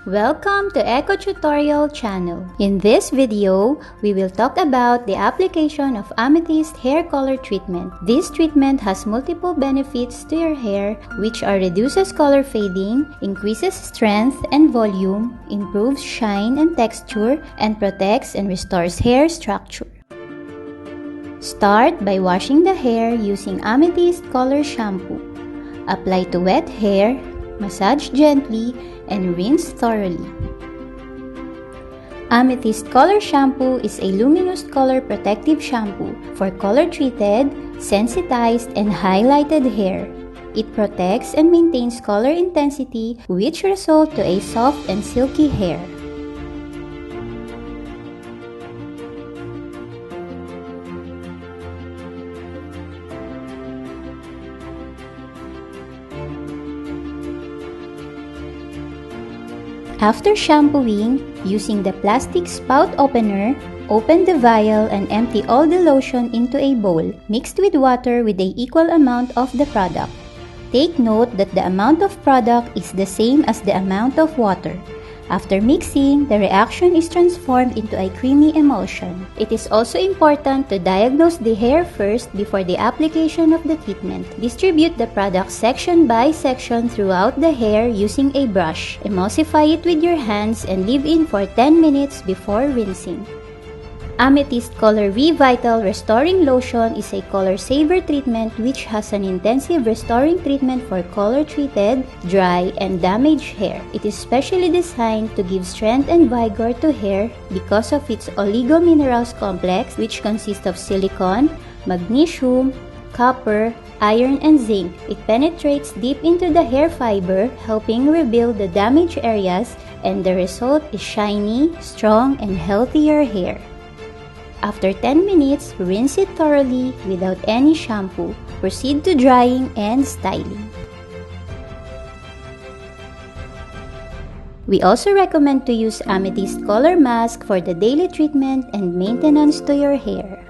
Welcome to Eco Tutorial channel. In this video, we will talk about the application of Amethyst hair color treatment. This treatment has multiple benefits to your hair, which are reduces color fading, increases strength and volume, improves shine and texture, and protects and restores hair structure. Start by washing the hair using Amethyst Color Shampoo. Apply to wet hair, massage gently, and rinse thoroughly. Amethyst Color Shampoo is a luminous color protective shampoo for color-treated, sensitized, and highlighted hair. It protects and maintains color intensity, which result to a soft and silky hair. After shampooing, using the plastic spout opener, open the vial and empty all the lotion into a bowl, mixed with water with an equal amount of the product. Take note that the amount of product is the same as the amount of water. After mixing, the reaction is transformed into a creamy emulsion. It is also important to diagnose the hair first before the application of the treatment. Distribute the product section by section throughout the hair using a brush. Emulsify it with your hands and leave in for 10 minutes before rinsing. AMETHYSTE Color Re-vital Restoring Lotion is a color saver treatment which has an intensive restoring treatment for color-treated, dry, and damaged hair. It is specially designed to give strength and vigor to hair because of its Oligominerals complex, which consists of silicon, magnesium, copper, iron, and zinc. It penetrates deep into the hair fiber, helping rebuild the damaged areas, and the result is shiny, strong, and healthier hair. After 10 minutes, rinse it thoroughly without any shampoo. Proceed to drying and styling. We also recommend to use Amethyst Color Mask for the daily treatment and maintenance to your hair.